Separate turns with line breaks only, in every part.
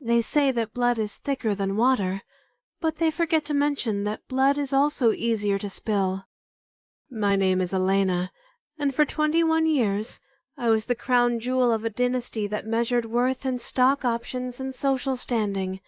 They say that blood is thicker than water, but they forget to mention that blood is also easier to spill. My name is Elena, and for 21 years I was the crown jewel of a dynasty that measured worth in stock options and social standing.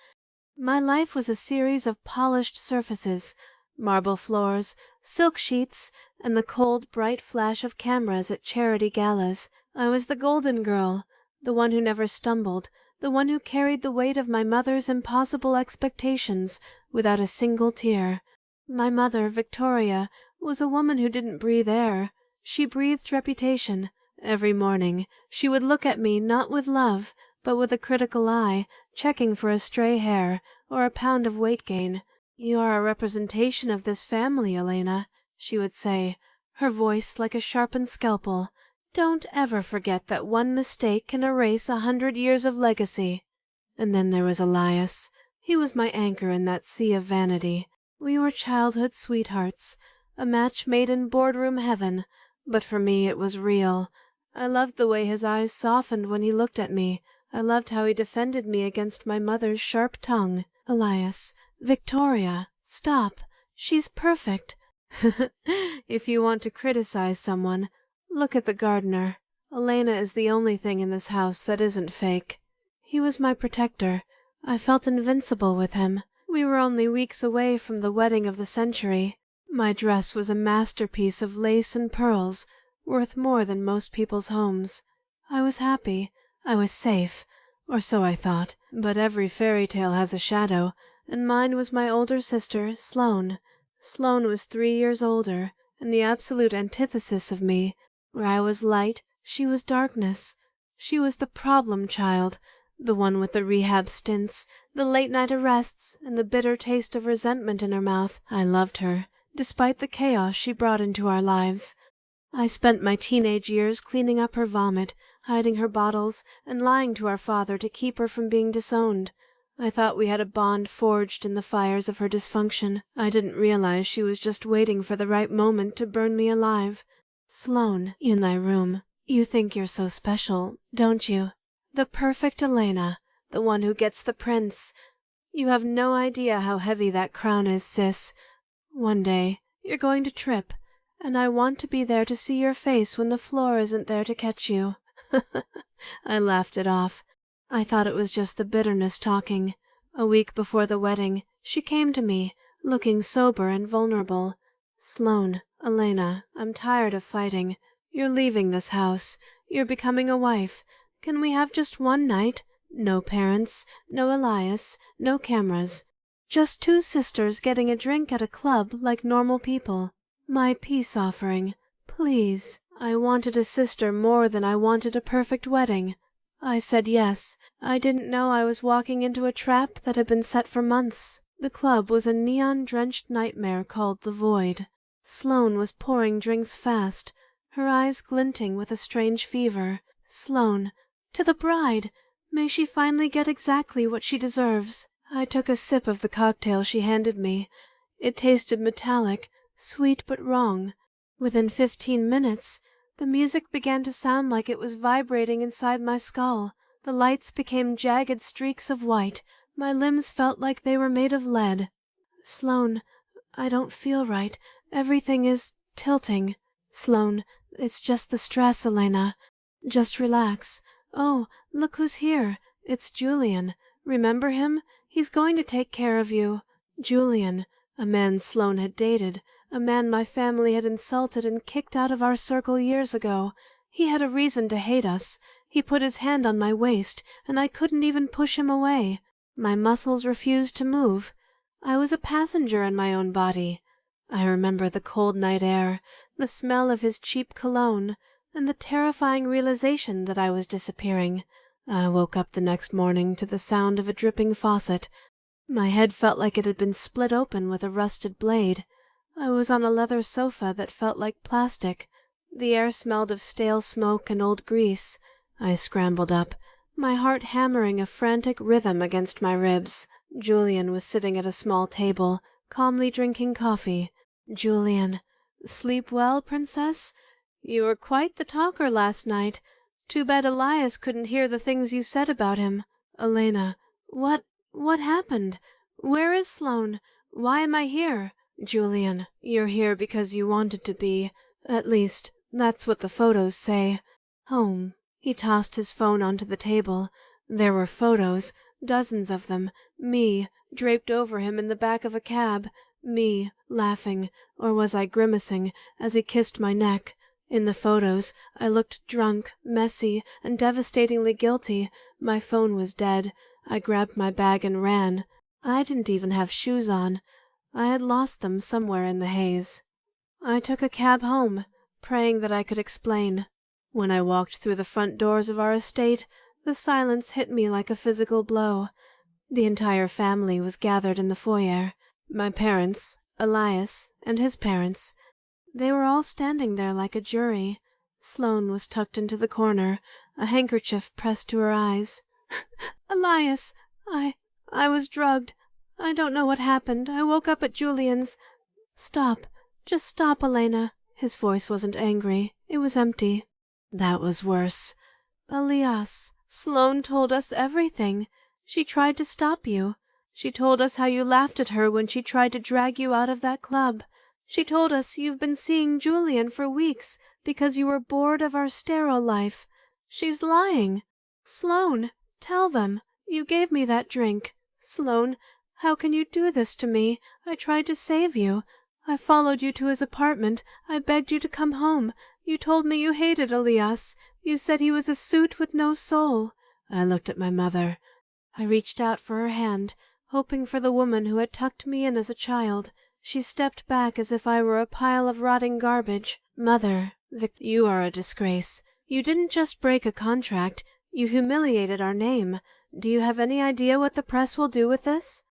My life was a series of polished surfaces, marble floors, silk sheets, and the cold, bright flash of cameras at charity galas. I was the golden girl, the one who never stumbled, the one who carried the weight of my mother's impossible expectations without a single tear. My mother, Victoria, was a woman who didn't breathe air. She breathed reputation. Every morning she would look at me not with love, but with a critical eye, checking for a stray hair or a pound of weight gain. "You are a representation of this family, Elena," she would say, her voice like a sharpened scalpel. "Don't ever forget that one mistake can erase 100 years of legacy." And then there was Elias. He was my anchor in that sea of vanity. We were childhood sweethearts, a match made in boardroom heaven, but for me it was real. I loved the way his eyes softened when he looked at me. I loved how he defended me against my mother's sharp tongue. "Elias, Victoria, stop. She's perfect." If you want to criticize someone, look at the gardener. Elena is the only thing in this house that isn't fake. He was my protector. I felt invincible with him. We were only weeks away from the wedding of the century. My dress was a masterpiece of lace and pearls, worth more than most people's homes. I was happy. I was safe, or so I thought. But every fairy tale has a shadow, and mine was my older sister, Sloane. Sloane was 3 years older, and the absolute antithesis of me. Where I was light, she was darkness. She was the problem child, the one with the rehab stints, the late-night arrests, and the bitter taste of resentment in her mouth. I loved her, despite the chaos she brought into our lives. I spent my teenage years cleaning up her vomit, hiding her bottles, and lying to our father to keep her from being disowned. I thought we had a bond forged in the fires of her dysfunction. I didn't realize she was just waiting for the right moment to burn me alive. "Sloane, in thy room. You think you're so special, don't you? The perfect Elena, the one who gets the prince. You have no idea how heavy that crown is, sis. One day you're going to trip, and I want to be there to see your face when the floor isn't there to catch you." I laughed it off. I thought it was just the bitterness talking. A week before the wedding, she came to me, looking sober and vulnerable. "Sloane, Elena, I'm tired of fighting. You're leaving this house. You're becoming a wife. Can we have just one night? No parents, no Elias, no cameras. Just two sisters getting a drink at a club like normal people. My peace offering. Please." I wanted a sister more than I wanted a perfect wedding. I said yes. I didn't know I was walking into a trap that had been set for months. The club was a neon-drenched nightmare called The Void. Sloane was pouring drinks fast, her eyes glinting with a strange fever. Sloane, to the bride! May she finally get exactly what she deserves. I took a sip of the cocktail she handed me. It tasted metallic, sweet but wrong. Within 15 minutes, the music began to sound like it was vibrating inside my skull. The lights became jagged streaks of white. My limbs felt like they were made of lead. "Sloane, I don't feel right. Everything is tilting." "Sloane, it's just the stress, Elena. Just relax. Oh, look who's here. It's Julian. Remember him? He's going to take care of you." Julian, a man Sloane had dated, a man my family had insulted and kicked out of our circle years ago. He had a reason to hate us. He put his hand on my waist, and I couldn't even push him away. My muscles refused to move. I was a passenger in my own body. I remember the cold night air, the smell of his cheap cologne, and the terrifying realization that I was disappearing. I woke up the next morning to the sound of a dripping faucet. My head felt like it had been split open with a rusted blade. I was on a leather sofa that felt like plastic. The air smelled of stale smoke and old grease. I scrambled up, my heart hammering a frantic rhythm against my ribs. Julian was sitting at a small table, calmly drinking coffee. "Julian, sleep well, princess? You were quite the talker last night. Too bad Elias couldn't hear the things you said about him. Elena, What happened? Where is Sloane? Why am I here? Julian, you're here because you wanted to be. At least, that's what the photos say. Home. He tossed his phone onto the table. There were photos, dozens of them. Me, draped over him in the back of a cab. Me, laughing, or was I grimacing, as he kissed my neck. In the photos, I looked drunk, messy, and devastatingly guilty. My phone was dead. I grabbed my bag and ran. I didn't even have shoes on. I had lost them somewhere in the haze. I took a cab home, praying that I could explain. When I walked through the front doors of our estate, the silence hit me like a physical blow. The entire family was gathered in the foyer. My parents, Elias, and his parents. They were all standing there like a jury. Sloane was tucked into the corner, a handkerchief pressed to her eyes. Elias, I was drugged. I don't know what happened. I woke up at Julian's. Stop. Just stop, Elena. His voice wasn't angry. It was empty. That was worse. Elias, Sloane told us everything. She tried to stop you. She told us how you laughed at her when she tried to drag you out of that club. She told us you've been seeing Julian for weeks because you were bored of our sterile life. She's lying. Sloane, tell them. You gave me that drink. Sloane, how can you do this to me? I tried to save you. I followed you to his apartment. I begged you to come home. You told me you hated Elias. You said he was a suit with no soul. I looked at my mother. I reached out for her hand, hoping for the woman who had tucked me in as a child. She stepped back as if I were a pile of rotting garbage. Mother, you are a disgrace. You didn't just break a contract. You humiliated our name. Do you have any idea what the press will do with this?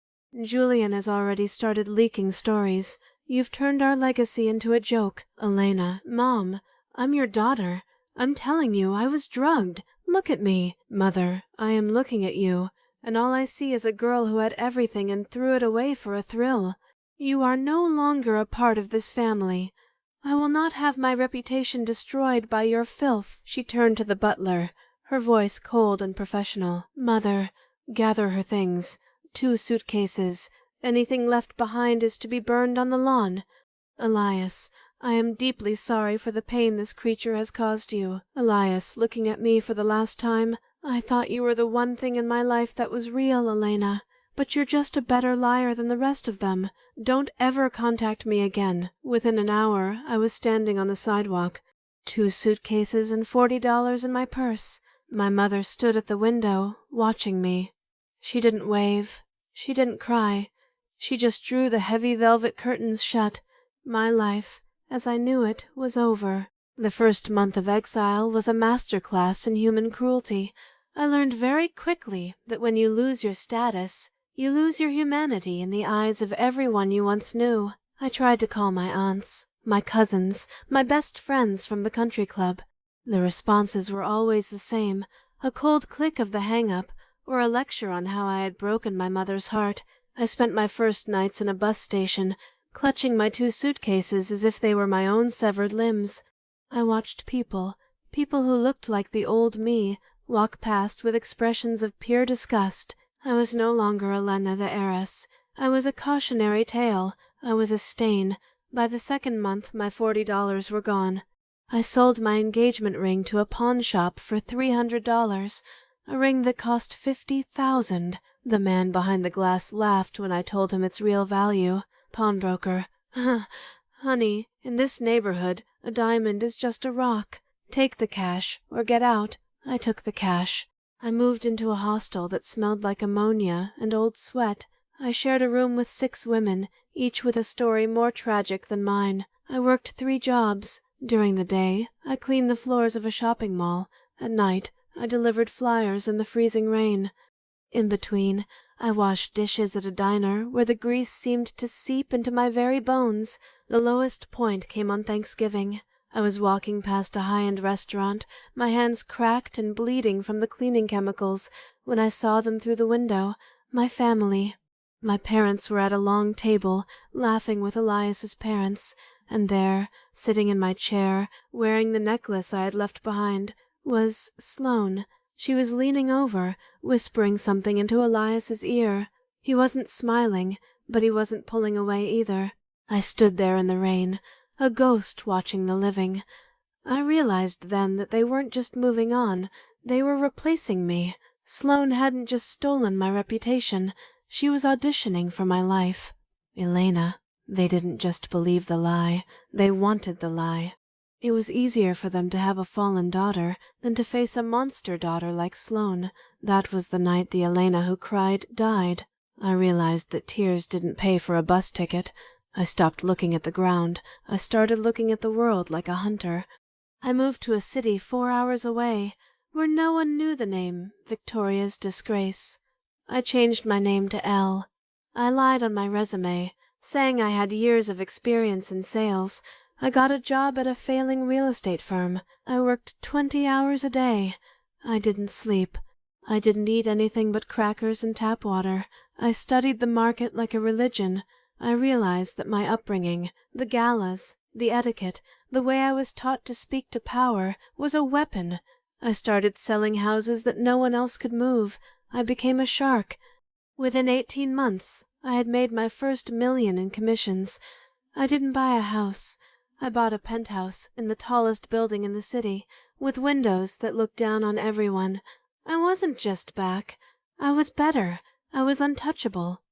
Julian has already started leaking stories. You've turned our legacy into a joke. Elena, Mom, I'm your daughter. I'm telling you, I was drugged. Look at me. Mother, I am looking at you, and all I see is a girl who had everything and threw it away for a thrill. You are no longer a part of this family. I will not have my reputation destroyed by your filth. She turned to the butler, her voice cold and professional. Mother, gather her things. 2 suitcases. Anything left behind is to be burned on the lawn. Elias, I am deeply sorry for the pain this creature has caused you. Elias, looking at me for the last time, I thought you were the one thing in my life that was real, Elena. But you're just a better liar than the rest of them. Don't ever contact me again. Within an hour, I was standing on the sidewalk. 2 suitcases and $40 in my purse. My mother stood at the window, watching me. She didn't wave. She didn't cry. She just drew the heavy velvet curtains shut. My life, as I knew it, was over. The first month of exile was a master class in human cruelty. I learned very quickly that when you lose your status, you lose your humanity in the eyes of everyone you once knew. I tried to call my aunts, my cousins, my best friends from the country club. The responses were always the same, a cold click of the hang-up, or a lecture on how I had broken my mother's heart. I spent my first nights in a bus station, clutching my 2 suitcases as if they were my own severed limbs. I watched people who looked like the old me, walk past with expressions of pure disgust. I was no longer Elena the heiress. I was a cautionary tale. I was a stain. By the second month, my $40 were gone. I sold my engagement ring to a pawn shop for $300, a ring that cost $50,000. The man behind the glass laughed when I told him its real value. Pawnbroker. Honey, in this neighborhood, a diamond is just a rock. Take the cash, or get out. I took the cash. I moved into a hostel that smelled like ammonia and old sweat. I shared a room with 6 women, each with a story more tragic than mine. I worked 3 jobs. During the day, I cleaned the floors of a shopping mall. At night, I delivered flyers in the freezing rain. In between, I washed dishes at a diner where the grease seemed to seep into my very bones. The lowest point came on Thanksgiving. I was walking past a high-end restaurant, my hands cracked and bleeding from the cleaning chemicals, when I saw them through the window. My family. My parents were at a long table, laughing with Elias's parents, and there, sitting in my chair, wearing the necklace I had left behind, was Sloane. She was leaning over, whispering something into Elias's ear. He wasn't smiling, but he wasn't pulling away either. I stood there in the rain, a ghost watching the living. I realized then that they weren't just moving on, they were replacing me. Sloane hadn't just stolen my reputation, she was auditioning for my life. Elena, they didn't just believe the lie, they wanted the lie. It was easier for them to have a fallen daughter than to face a monster daughter like Sloane. That was the night the Elena who cried died. I realized that tears didn't pay for a bus ticket. I stopped looking at the ground. I started looking at the world like a hunter. I moved to a city 4 hours away, where no one knew the name Victoria's Disgrace. I changed my name to Elle. I lied on my resume, saying I had years of experience in sales. I got a job at a failing real estate firm. I worked 20 hours a day. I didn't sleep. I didn't eat anything but crackers and tap water. I studied the market like a religion. I realized that my upbringing, the galas, the etiquette, the way I was taught to speak to power, was a weapon. I started selling houses that no one else could move. I became a shark. Within 18 months, I had made my first $1 million in commissions. I didn't buy a house. I bought a penthouse in the tallest building in the city, with windows that looked down on everyone. I wasn't just back. I was better. I was untouchable.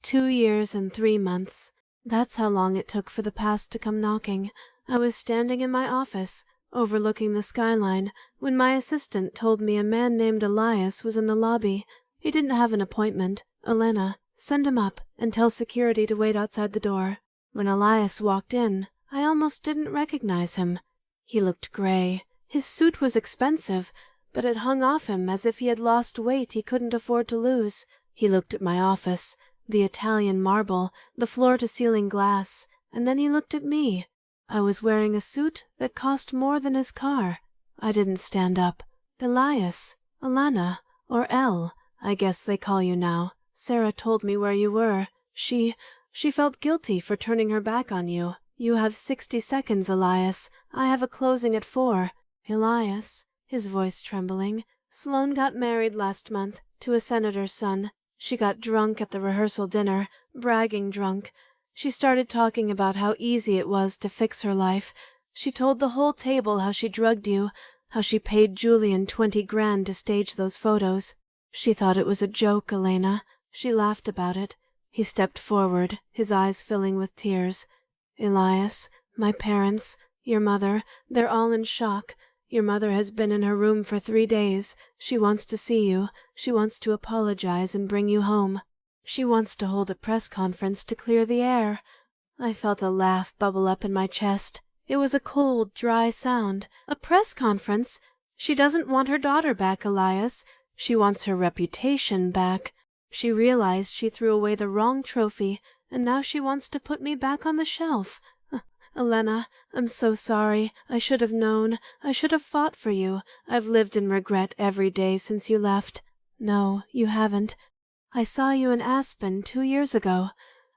2 years and 3 months. That's how long it took for the past to come knocking. I was standing in my office, overlooking the skyline, when my assistant told me a man named Elias was in the lobby. He didn't have an appointment. Elena, send him up and tell security to wait outside the door. When Elias walked in, I almost didn't recognize him. He looked gray. His suit was expensive, but it hung off him as if he had lost weight he couldn't afford to lose. He looked at my office, the Italian marble, the floor-to-ceiling glass, and then he looked at me. I was wearing a suit that cost more than his car. I didn't stand up. Elias, Alana, or Elle, I guess they call you now. Sarah told me where you were. She felt guilty for turning her back on you. You have 60 seconds, Elias. I have a closing at 4. Elias, his voice trembling, Sloane got married last month to a senator's son. She got drunk at the rehearsal dinner, bragging drunk. She started talking about how easy it was to fix her life. She told the whole table how she drugged you, how she paid Julian 20 grand to stage those photos. She thought it was a joke, Elena. She laughed about it. He stepped forward, his eyes filling with tears. Elias, my parents, your mother, they're all in shock. Your mother has been in her room for 3 days. She wants to see you. She wants to apologize and bring you home. She wants to hold a press conference to clear the air. I felt a laugh bubble up in my chest. It was a cold, dry sound. A press conference? She doesn't want her daughter back, Elias. She wants her reputation back. She realized she threw away the wrong trophy, and now she wants to put me back on the shelf. Elena, I'm so sorry. I should have known. I should have fought for you. I've lived in regret every day since you left. No, you haven't. I saw you in Aspen 2 years ago.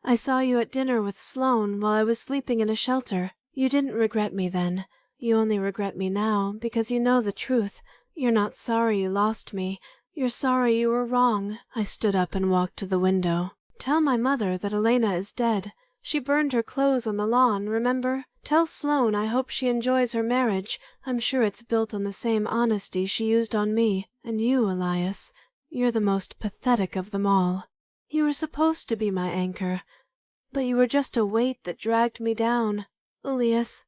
I saw you at dinner with Sloane while I was sleeping in a shelter. You didn't regret me then. You only regret me now because you know the truth. You're not sorry you lost me. You're sorry you were wrong. I stood up and walked to the window. Tell my mother that Elena is dead. She burned her clothes on the lawn, remember? Tell Sloane I hope she enjoys her marriage. I'm sure it's built on the same honesty she used on me. And you, Elias, you're the most pathetic of them all. You were supposed to be my anchor, but you were just a weight that dragged me down. Elias,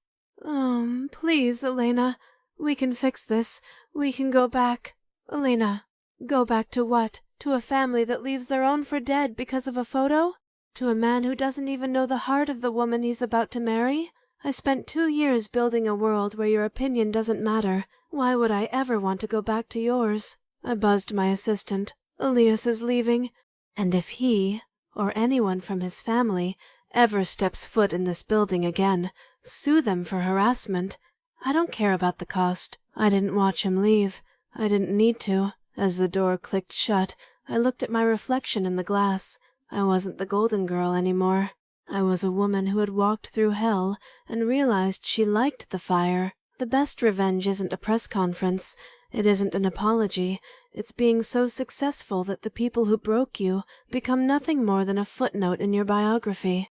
please, Elena, we can fix this. We can go back. Elena, go back to what? To a family that leaves their own for dead because of a photo? To a man who doesn't even know the heart of the woman he's about to marry? I spent 2 years building a world where your opinion doesn't matter. Why would I ever want to go back to yours? I buzzed my assistant. Elias is leaving. And if he, or anyone from his family, ever steps foot in this building again, sue them for harassment. I don't care about the cost. I didn't watch him leave. I didn't need to. As the door clicked shut, I looked at my reflection in the glass. I wasn't the golden girl anymore. I was a woman who had walked through hell and realized she liked the fire. The best revenge isn't a press conference. It isn't an apology. It's being so successful that the people who broke you become nothing more than a footnote in your biography.